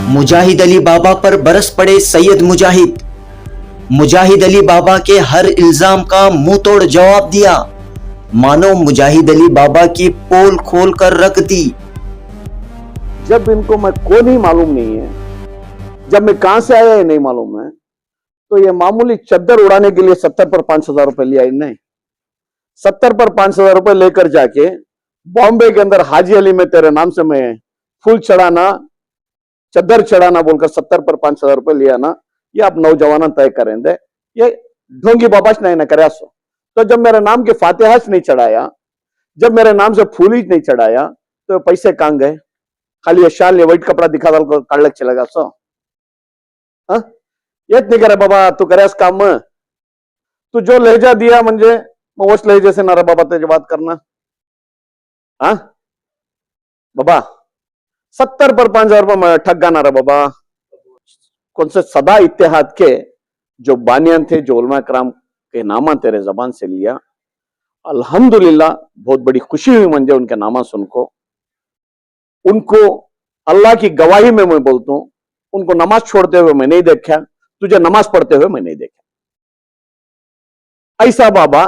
मुजाहिद अली बाबा पर बरस पड़े सैयद मुजाहिद। मुजाहिद अली बाबा के हर इल्जाम का मुंह तोड़ जवाब दिया, मानो मुजाहिद अली बाबा की पोल खोल कर रख दी। जब इनको मैं कौन ही मालूम नहीं है, जब मैं कहां से आया ये नहीं मालूम है, तो ये मामूली चद्दर उड़ाने के लिए 70 पर 5,000 रुपए लिया इनने। 70 पर 5,000 रुपए लेकर जाके बॉम्बे के अंदर हाजी अली में तेरे नाम से मैं फूल चढ़ाना, चद्दर चढ़ाना बोलकर 70 पर 5,000 रुपए लिया ना, ये आप नौजवान तय करेंगे। ये ढोंगी बाबाश नहीं ना करे। तो जब मेरे नाम के फातिहाश नहीं चढ़ाया, जब मेरे नाम से फूल ही नहीं चढ़ाया, तो पैसे कहां गए? खाली ये शाल, ये व्हाइट कपड़ा दिखा दल को काढलक चलेगा सो। हाँ, येत नहीं करे बाबा, तू करे काम। तू जो लहजा दिया म्हणजे मग वोच लहजे से ना रे बाबा त्याची बात करना। हाँ बाबा, 70 पर 5,000 रुपये ठग गाना रे बाबा। कौन से सदा इत्तेहाद के जो बानियान थे, जो उलमा कराम के नामा तेरे जबान से लिया, अल्हम्दुलिल्लाह बहुत बड़ी खुशी हुई मुझे उनके नामा सुनको। उनको अल्लाह की गवाही में मैं बोलता हूं, उनको नमाज छोड़ते हुए मैं नहीं देखा, तुझे नमाज पढ़ते हुए मैं नहीं देखा। ऐसा बाबा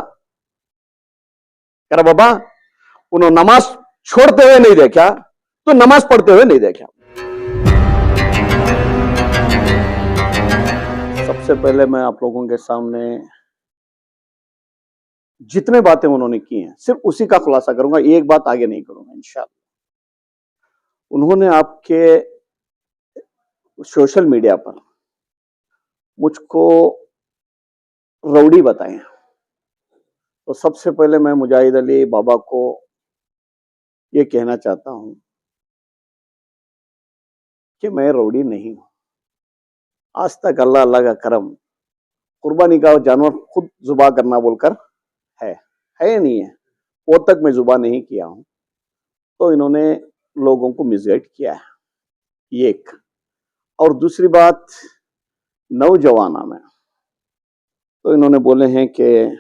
करा बाबा, उन्होंने नमाज छोड़ते हुए नहीं देखा तो नमाज पढ़ते हुए नहीं देखा। सबसे पहले मैं आप लोगों के सामने जितने बातें उन्होंने की हैं सिर्फ उसी का खुलासा करूंगा, एक बात आगे नहीं करूंगा इंशाअल्लाह। उन्होंने आपके सोशल मीडिया पर मुझको रौडी बताए, तो सबसे पहले मैं मुजाहिद अली बाबा को यह कहना चाहता हूं कि मैं रौडी नहीं हूं। आज तक अल्लाह अल्लाह का करम, कुर्बानी का जानवर खुद जुबा करना बोलकर है नहीं है, वो तक मैं जुबा नहीं किया हूं। तो इन्होंने लोगों को मिसगाइड किया है, एक। और दूसरी बात, नौजवाना में तो इन्होंने बोले हैं कि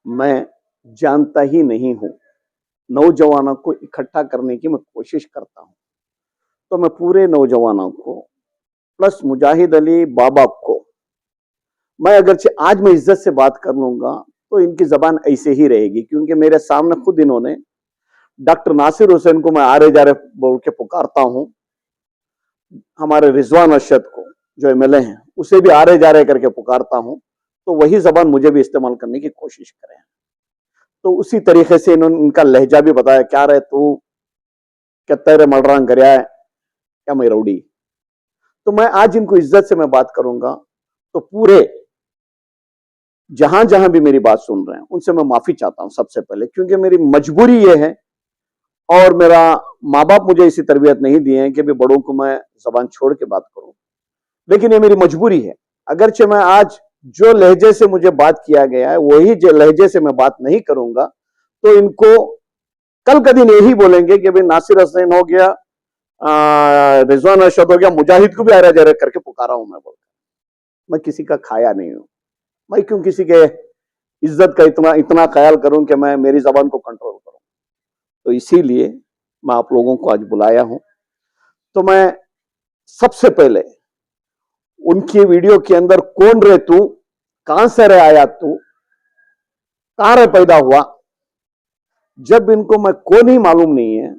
मैं जानता ही नहीं हूं। नौजवानों को इकट्ठा करने की मैं कोशिश करता हूं, तो मैं पूरे नौजवानों को प्लस मुजाहिद अली बाबा को, मैं अगरचे आज मैं इज्जत से बात कर लूंगा तो इनकी जबान ऐसे ही रहेगी, क्योंकि मेरे सामने खुद इन्होंने डॉक्टर नासिर हुसैन को मैं आरे जारे बोल के पुकारता हूं, हमारे रिजवान अरशद को जो एमएलए हैं उसे भी आरे जारे करके पुकारता हूं, तो वही जबान मुझे भी इस्तेमाल करने की कोशिश करें। तो उसी तरीके से इन्होंने इनका लहजा भी बताया, क्या रहे तू, क्या तेरे मलरांग गरिया है, क्या मैं रौडी। तो मैं आज इनको इज्जत से मैं बात करूंगा, तो पूरे जहां जहां भी मेरी बात सुन रहे हैं उनसे मैं माफी चाहता हूं सबसे पहले, क्योंकि मेरी मजबूरी यह है और मेरा माँ बाप मुझे इसी तरबियत नहीं दिए हैं कि भी बड़ों को मैं जबान छोड़ के बात करूं, लेकिन ये मेरी मजबूरी है। अगरचे मैं आज जो लहजे से मुझे बात किया गया है वही लहजे से मैं बात नहीं करूंगा, तो इनको कल का दिन यही बोलेंगे कि भाई नासिर हुसैन हो गया, रिजवान अरशद हो गया, मुजाहिद को भी आरा जारा करके पुकारा हूं मैं बोलकर। मैं किसी का खाया नहीं हूं, मैं क्यों किसी के इज्जत का इतना ख्याल करूं कि मैं मेरी जबान को कंट्रोल करूं। तो इसीलिए मैं आप लोगों को आज बुलाया हूं। तो मैं सबसे पहले उनकी वीडियो के अंदर कौन रे तू, कहां से रे आया तू, कहां रे पैदा हुआ, जब इनको मैं कौन ही मालूम नहीं है,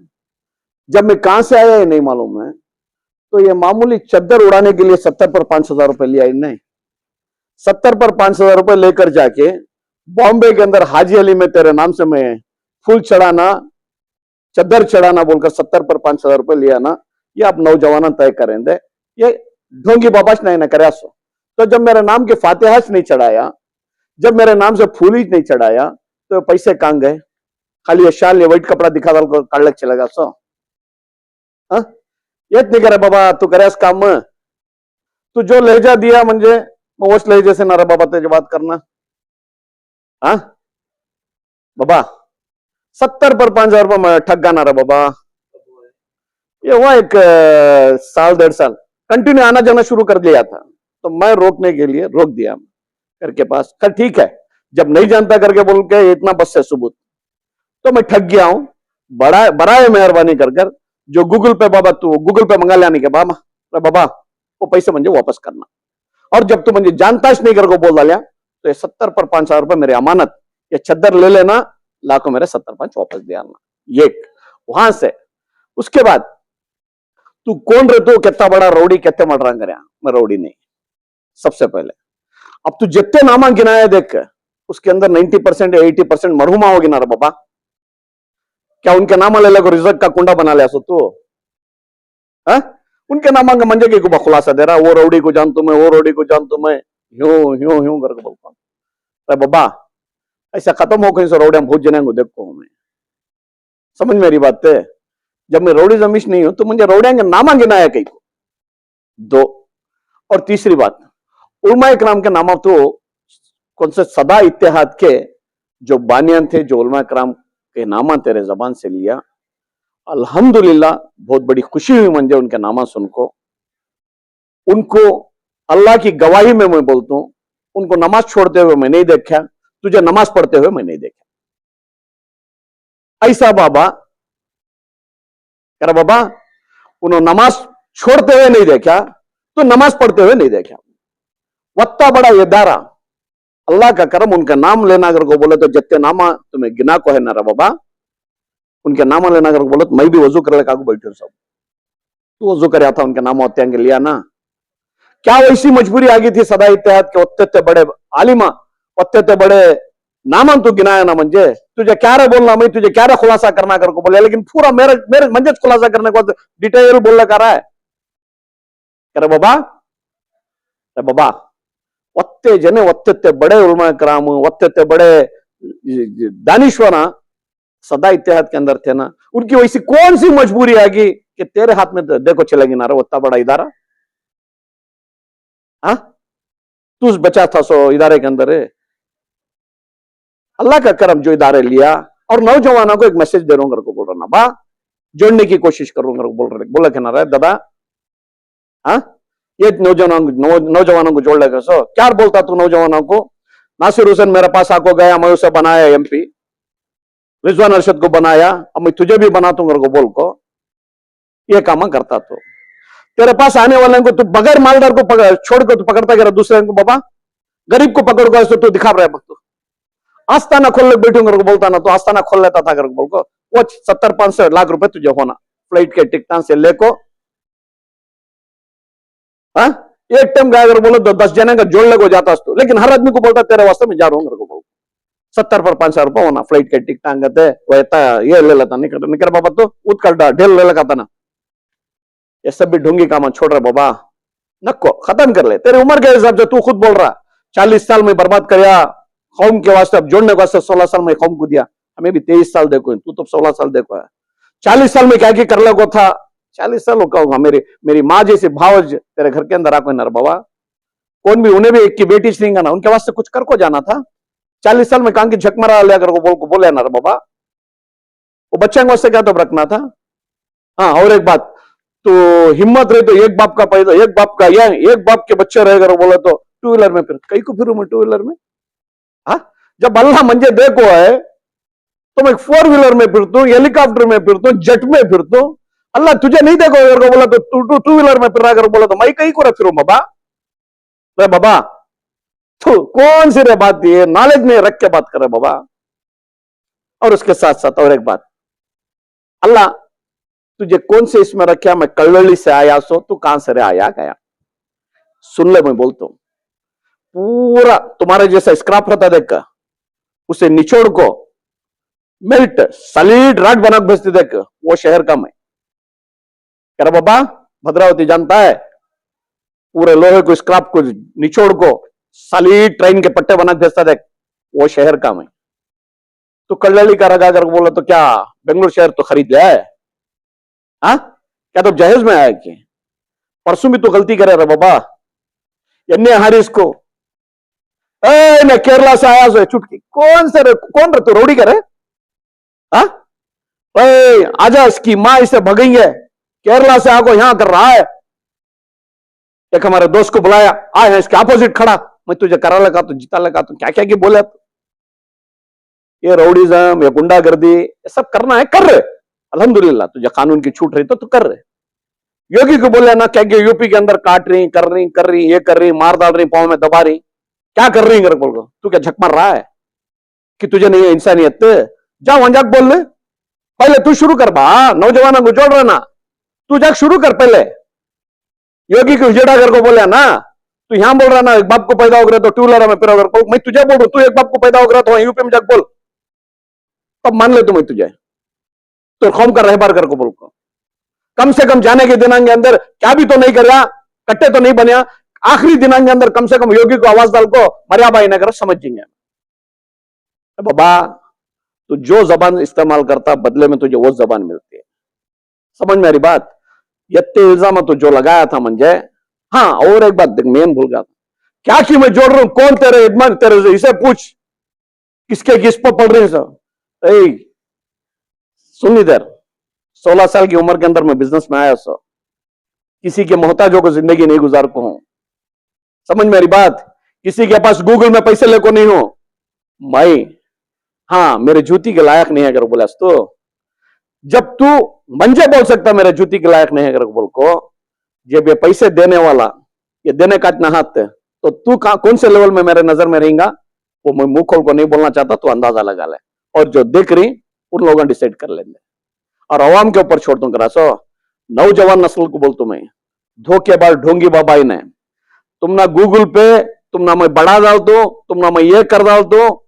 जब मैं कहां से आया ये नहीं मालूम है, तो ये मामूली चद्दर उड़ाने के लिए 70 पर 5,000 रुपए लिया इनने। 70 पर 5,000 रुपए लेकर जाके बॉम्बे के अंदर हाजी अली में तेरे नाम से मैं फूल चढ़ाना, चद्दर चढ़ाना बोलकर 70 पर 5,000 रुपए लिया ना, ये आप नौजवान तय करेंगे। ये ढोंगी बाबाश नहीं ना करे। तो जब मेरे नाम के फातिहाश नहीं चढ़ाया, जब मेरे नाम से फूल ही नहीं चढ़ाया, तो पैसे कहां गए? खाली ये शाल, ये व्हाइट कपड़ा दिखा दल को काढलक चलेगा सो। हाँ, येत नहीं करे बाबा, तू करे काम। तू जो लहजा दिया म्हणजे मग वोच लहजे से ना रे बाबा त्याची बात करना। हाँ बाबा, 70 पर 5,000 रुपये ठग गाना रे बाबा। ये हुआ एक साल 1.5 साल कंटिन्यू आना जाना शुरू कर दिया था, तो मैं रोकने के लिए रोक दिया करके पास। कल ठीक है, जब नहीं जानता करके बोल के इतना बस से सबूत, तो मैं ठग गया हूं। बड़ा बड़ा है मेहरबानी कर जो गूगल पे बाबा तू गूगल पे मंगा लाने के बाबा अरे बाबा वो पैसे म्हणजे वापस करना और जब तू म्हणजे जानताच नहीं कर को बोल डालिया तो ये 70 पर 5,000 रुपए मेरी अमानत ये चद्दर ले लेना लाखों मेरे 70 वापस दे आना ये वहां से उसके बाद तू कौन रे तू कितना बड़ा रौडी कितने मर रहा करे मैं रौडी नहीं सबसे पहले अब तू जितने नामा गिनाया देख उसके अंदर 90% या 80% मरहुमा होगी ना रे बाबा क्या उनके नामा ले लेकर रिजल्ट का कुंडा बना लिया सो तू उनके नामा का मंजे की खुलासा दे रहा वो रौडी को जानता मैं वो रौडी को जानता मैं यूं यूं यूं करके बोलता हूं अरे बाबा ऐसा खत्म हो कहीं से रौडिया भूत जने को देखो मैं समझ मेरी बात है जब मैं रौडी जमीश नहीं हूं तो मुझे रौडिया के नामा गिनाया कहीं को दो और तीसरी बात उलमा इकराम के नामा तो कौन से सदा इत्तेहाद के जो बानियान थे जो उलमा इकराम के नामा तेरे जबान से लिया अल्हम्दुलिल्लाह बहुत बड़ी खुशी हुई मुझे उनके नामा सुन को उनको अल्लाह की गवाही में मैं बोलता हूं उनको नमाज छोड़ते हुए मैं नहीं देखा तुझे नमाज पढ़ते हुए मैं नहीं देखा ऐसा बाबा कह बाबा उन्होंने नमाज छोड़ते हुए नहीं देखा तो नमाज पढ़ते हुए नहीं देखा वत्ता बड़ा ये दारा अल्लाह का करम उनका नाम लेना अगर को बोले तो जत्ते नामा तुम्हें गिना को है ना रे बाबा उनके नाम लेना अगर बोले तो मैं भी वजू कर लेकर बैठू सब तू वजू कर था उनके नाम होते लिया ना क्या वैसी मजबूरी आ गई थी सदा इत्तेहाद के ओत्ते बड़े आलिमा ओत्ते बड़े नामन तू गिनाया ना मंजे तुझे क्या रे बोलना मैं तुझे क्या रे खुलासा करना कर को बोले लेकिन पूरा मेरे मेरे मंजे खुलासा करने को डिटेल बोलने का रहा है अरे बाबा ओत्ते जने ओत्ते बड़े उलमा कराम ओत्ते बड़े दानिश्वरा सदा इत्तेहाद के अंदर थे ना उनकी वैसी कौन सी मजबूरी आ गई कि तेरे हाथ में देखो चलेगी ना रे उतना बड़ा इदारा हाँ तू बचा था सो इदारे के अंदर अल्लाह का करम जो इदारे लिया और नौजवानों को एक मैसेज दे रहा हूं को बोल रहा ना बा जोड़ने की कोशिश करूंगा बोल रहे ना दादा हाँ ये नौजवानों को जोड़ लेगा सो क्या बोलता तू नौजवानों को नासिर हुसैन मेरे पास आको गया मैं उसे बनाया एमपी रिजवान अरशद को बनाया अब मैं तुझे भी बनाता हूं बोल को ये काम करता तो तेरे पास आने वाले को तू बगैर मालदार को छोड़ कर तू पकड़ता गया दूसरे को बाबा गरीब को पकड़ कर तू दिखा रहा है तू आस्ताना खोल बैठूंगा बोलता ना तो आस्ताना खोल लेता था बोल को वो 70-500 लाख रुपए तुझे होना फ्लाइट के टिकटा से लेको एक टाइम गया अगर बोलो तो 10 जने का जोड़ लेको जाता तू लेकिन हर आदमी को बोलता तेरे वास्ते में जा रहा हूँ बोल 70 पर 500 रुपए होना फ्लाइट के टिकटा अंगते ये ले लेता निकल बाबा तो उत्कल ढेल ले लगा था ना ये सब भी ढूंगी काम छोड़ रहे बाबा नक्को खत्म कर ले तेरी उम्र के हिसाब से तू खुद बोल रहा 40 साल में बर्बाद कर कौम के वास्ते अब जोड़ने के वास्ते 16 साल में कौम को दिया हमें भी 23 साल देखो तू तो 16 साल देखो है 40 साल में क्या क्या कर लगो था 40 साल होगा मेरी माँ जैसे भावज तेरे घर के अंदर आको नर बाबा कौन भी उन्हें भी एक की बेटी नहीं ना उनके वास्ते कुछ कर को जाना था 40 साल में कहा कि झकमरा लिया कर बोले ना बाबा वो बच्चे के वास्ते क्या तो रखना था हाँ और एक बात तो हिम्मत रहे तो एक बाप का पैदा एक बाप का या एक बाप के बच्चे रहेगा बोले तो 2 व्हीलर में फिर कई को फिर मैं 2 व्हीलर में हाँ जब अल्लाह मंजे देखो है तो मैं 4 व्हीलर में फिरता हूँ हेलीकॉप्टर में फिरता हूँ जेट में फिरता हूँ अल्लाह तुझे नहीं देखो अगर बोला तो 2 व्हीलर में फिर अगर बोला तो मैं कहीं को फिर बाबा तो कौन सी रे बात ये नॉलेज में रख के बात करे बाबा और उसके साथ साथ और एक बात अल्लाह तुझे कौन से इसमें रखा मैं कल्लड़ी से आया सो तू कहां से रे आया गया सुन ले मैं बोलता हूं पूरा तुम्हारे जैसा स्क्रैप रहता देख उसे निचोड़ को मेल्ट सॉलिड रॉड बना भेजते देख वो शहर का मैं कह रहा बाबा भद्रावती जानता है पूरे लोहे को स्क्रैप को निचोड़ को सॉलिड ट्रेन के पट्टे बना भेजता देख वो शहर का मैं तो कल्लड़ी का रगा कर बोला तो क्या बेंगलुरु शहर तो खरीद लिया है हाँ क्या तो जहेज में आया कि परसों भी तो गलती करे रहा बाबा एन्ने हारिस को न केरला से आया सो चुटकी कौन रे तो रोडी करे हाँ आजा इसकी माँ इसे भगई है केरला से आको यहां कर रहा है एक हमारे दोस्त को बुलाया आए हैं इसके अपोजिट खड़ा मैं तुझे करा लगा तो जीता लगा तो क्या क्या की बोले ये रउडीजम ये गुंडागर्दी ये सब करना है कर रहे अल्हम्दुलिल्लाह तुझे कानून की छूट रही तो कर रहे। योगी को बोले ना क्या यूपी के अंदर काट रही, कर रही, ये कर रही, मार डाल रही, पाँव में दबा रही, क्या कर रही है बोल, तू क्या झक मार रहा है कि तुझे नहीं है इंसानियत? जा वहां जाक बोल ले, पहले तू शुरू कर बा, नौजवानों को जोड़ रहा ना, तू जाक शुरू कर पहले। योगी को उजेड़ा कर को बोले ना, तू यहां बोल रहा ना एक बाप को पैदा हो गया तो टू व्हीलर में फिर मैं तुझे बोल रहा तू एक बाप को पैदा हो गया तो यूपी में जाक बोल, तब मान ले तू मैं तुझे तो कौम का रहबार कर को बोल को। कम से कम जाने के दिनांक के अंदर क्या भी तो नहीं करया, कट्टे तो नहीं बनया, आखिरी दिनांक के अंदर कम से कम योगी को आवाज डाल को मरिया भाई नगर समझ जाएंगे। बाबा तू जो जबान इस्तेमाल करता बदले में तुझे वो जबान मिलती है, समझ मेरी बात? यत्ते इल्जाम तो जो लगाया था मंजे। हाँ और एक बात मेन भूल गया था, क्या कि मैं जोड़ रहा हूं, कौन तेरे इदमान तेरे से, इसे पूछ किसके किस पर पढ़ रहे हैं। सुन इधर, 16 साल की उम्र के अंदर मैं बिजनेस में आया सो, किसी के मोहताजों को जिंदगी नहीं गुजार को हूं, समझ मेरी बात? किसी के पास गूगल में पैसे लेको नहीं हो मैं। हाँ मेरे जूती के लायक नहीं है अगर बोला तो, जब तू मंजे बोल सकता मेरे जूती के लायक नहीं है अगर बोल को, जब ये पैसे देने वाला ये देने का इतना हाथ है तो तू कौन से लेवल में मेरे नजर में रहेगा वो मैं मुंह खोल को नहीं बोलना चाहता, तो अंदाजा लगा ले, और जो देख रही उन लोगों डिसाइड कर लेंगे। और अवाम के ऊपर छोड़ दूं करा सो, नौजवान नस्ल को बोलता मैं, धोखेबाज ढोंगी बाबाई ने, तुम ना गूगल पे, तुम ना मैं बढ़ा डाल दो, तुम ना मैं ये कर डाल दो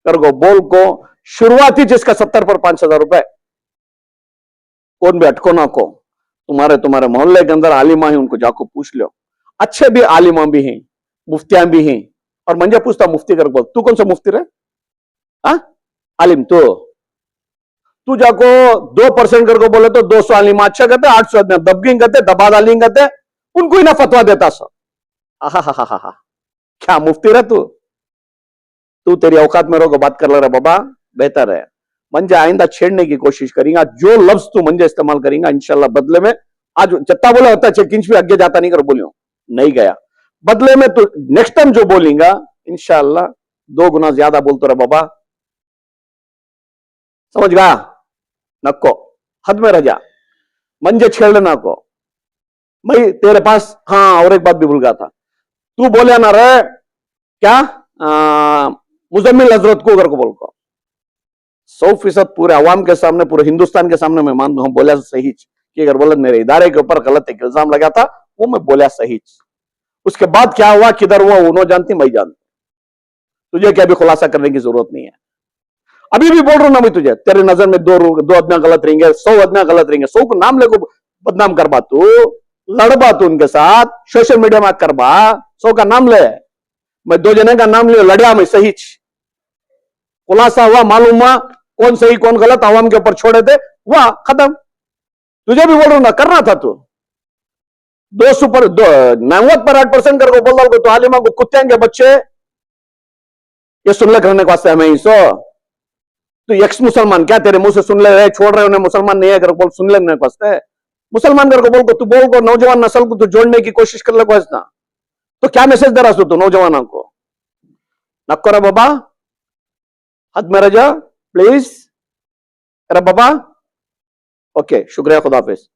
कर गो बोल को, शुरुआती जिसका 70 पर 5,000 रुपए, कौन भी अटको ना को, तुम्हारे मोहल्ले के अंदर आलिमा है उनको जाको पूछ लो, अच्छे भी आलिमा भी हैं, मुफ्तियां भी हैं। और मंजा पूछता मुफ्ती कर बोल, तू कौन सा मुफ्ती रहे? हाँ आलिम तू जाको 2% करके बोले तो 200 आलिमा अच्छा कहते, 800 दबगिंग कहते, दबा दालिंग कहते, उनको ही ना फतवा देता सो। आहा क्या मुफ्ती रहे तू तेरी औकात में रहो बात कर ले रहा बाबा, बेहतर है। मंजे आइंदा छेड़ने की कोशिश करेंगे, जो लफ्ज तू मंजे इस्तेमाल करेंगे इंशाल्लाह बदले में, आज जत्ता बोला होता है इंच भी आगे जाता नहीं कर बोलियो, नहीं गया, बदले में तू नेक्स्ट टाइम जो बोलेगा इंशाल्लाह 2 गुना ज्यादा बोलते रहे बाबा, समझ गया? नको हद में रह जा, मंजे छेड़ ना को भाई तेरे पास। हाँ और एक बात भी भूल गया था, तू बोले ना रे क्या मुजम्मिल हजरत को अगर को बोल को 100% पूरे अवाम के सामने, पूरे हिंदुस्तान के सामने मैं मान हूं बोला सही कि अगर बोले मेरे इदारे के ऊपर गलत एक इल्जाम लगा था वो मैं बोला सही। उसके बाद क्या हुआ किधर हुआ वो जानती मैं जानती, तुझे क्या भी खुलासा करने की जरूरत नहीं है। अभी भी बोल रहा हूं ना मैं तुझे, तेरे नजर में दो आदमी गलत रहेंगे, 100 आदमी गलत रहेंगे, 100 को नाम लेको बदनाम करबा तू, लड़बा तू उनके साथ, सोशल मीडिया में करबा, 100 का नाम ले, मैं 2 जने का नाम लिया लड़िया मैं सही, खुलासा हुआ, मालूम हुआ कौन सही कौन गलत, आवाम के ऊपर छोड़े थे, वाह खत्म। तुझे भी बोल रहा हूं ना करना था तू 98% करके बोल रहा तो आलिमा को कुत्ते के बच्चे ये सुन ले करने के वास्ते हमें ही सो, तो एक्स मुसलमान क्या तेरे मुंह से सुन ले रहे छोड़ रहे उन्हें मुसलमान नहीं है कर बोल, सुन लेने के वास्ते मुसलमान कर को बोल को, तू बोल को नौजवान नस्ल को तू जोड़ने की कोशिश कर ले को ना, तो क्या मैसेज दे रहा तू नौजवानों को? नक्को रे बाबा, हद में रह जा प्लीज, अरे बाबा। ओके शुक्रिया, खुदा हाफिज।